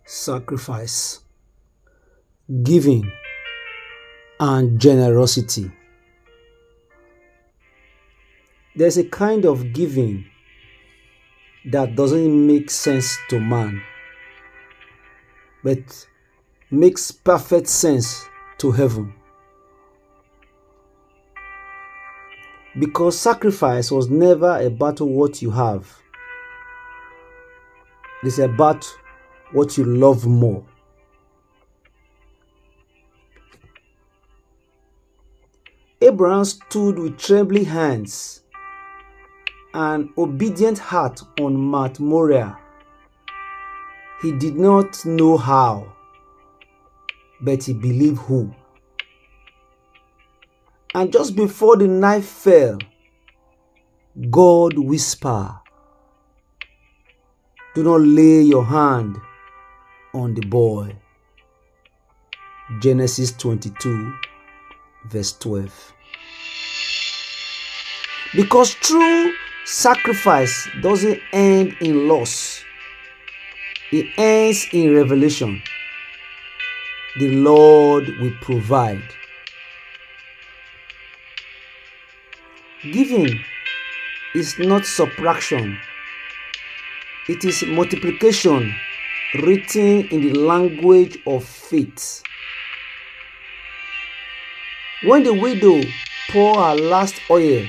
sacrifice, giving, and generosity. There's a kind of giving that doesn't make sense to man, but makes perfect sense to heaven. Because sacrifice was never about what you have. It's about what you love more. Abraham stood with trembling hands and obedient heart on Mount Moriah. He did not know how, but he believed who. And just before the night fell, God whispered, "Do not lay your hand on the boy." Genesis 22, verse 12. Because true sacrifice doesn't end in loss, it ends in revelation. The Lord will provide. Giving is not subtraction, it is multiplication written in the language of faith. When the widow poured her last oil,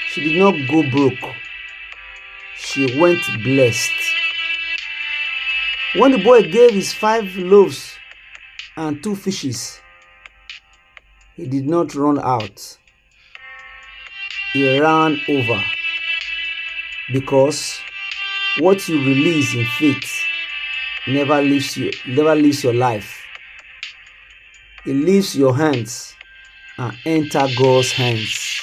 she did not go broke. She went blessed. When the boy gave his 5 loaves and 2 fishes, he did not run out. He ran over. Because what you release in faith never leaves your life. It leaves your hands and enter God's hands.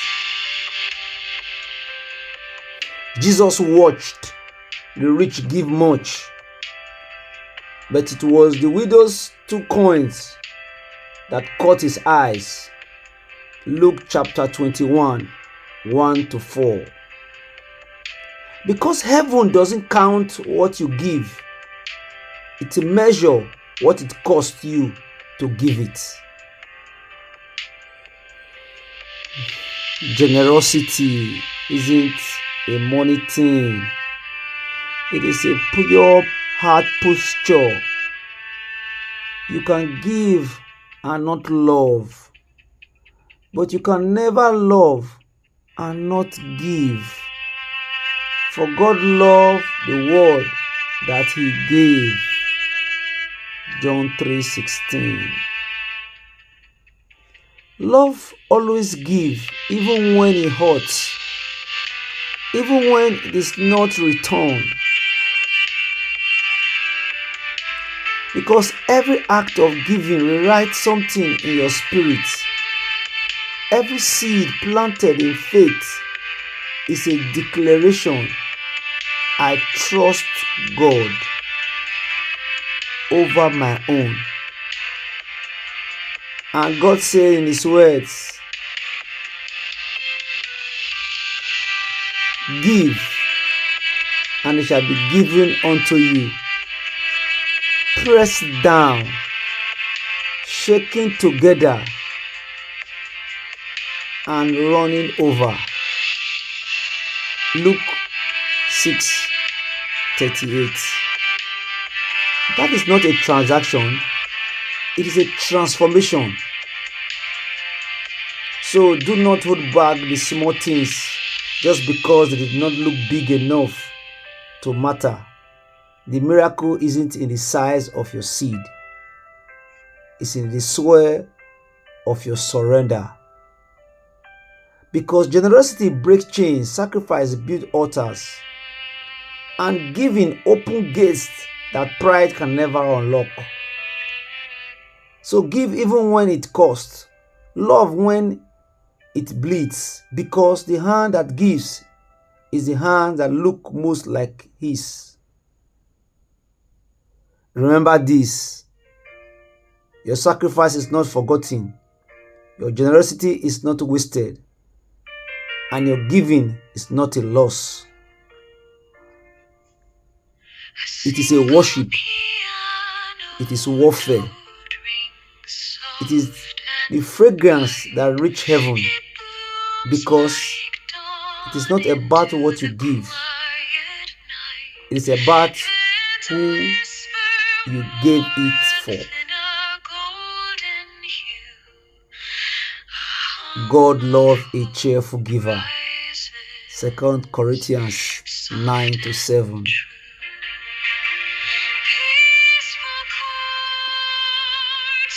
Jesus watched the rich give much, but it was the widow's 2 coins that caught his eyes. Luke chapter 21, 1-4. Because heaven doesn't count what you give, it measures what it costs you to give it. Generosity isn't a money thing. It is a pure heart posture. You can give and not love, but you can never love and not give. For God loved the world that he gave. John 3:16. Love always gives, even when it hurts, even when it is not returned. Because every act of giving rewrites something in your spirit. Every seed planted in faith is a declaration: I trust God over my own. And God said in his words, give, and it shall be given unto you. Pressed down, shaking together, and running over. Luke 6:38. That is not a transaction, it is a transformation. So do not hold back the small things just because they did not look big enough to matter. The miracle isn't in the size of your seed, it's in the soil of your surrender. Because generosity breaks chains, sacrifice builds altars, and giving open gates that pride can never unlock. So give even when it costs. Love when it bleeds, because the hand that gives is the hand that looks most like his. Remember this: your sacrifice is not forgotten, your generosity is not wasted, and your giving is not a loss. It is a worship it is warfare. It is the fragrance that reach heaven, because it is not about what you give. It is about who you gave it for. God loves a cheerful giver. 2 Corinthians 9-7.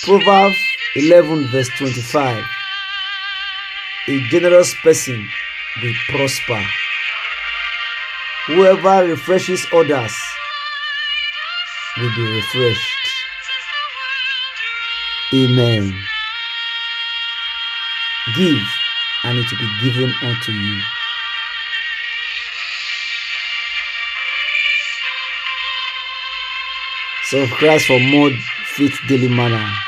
Proverbs 11 verse 25. A generous person will prosper. Whoever refreshes others will be refreshed. Amen. Give, and it will be given unto you. Subscribe for more Faith Daily Manna.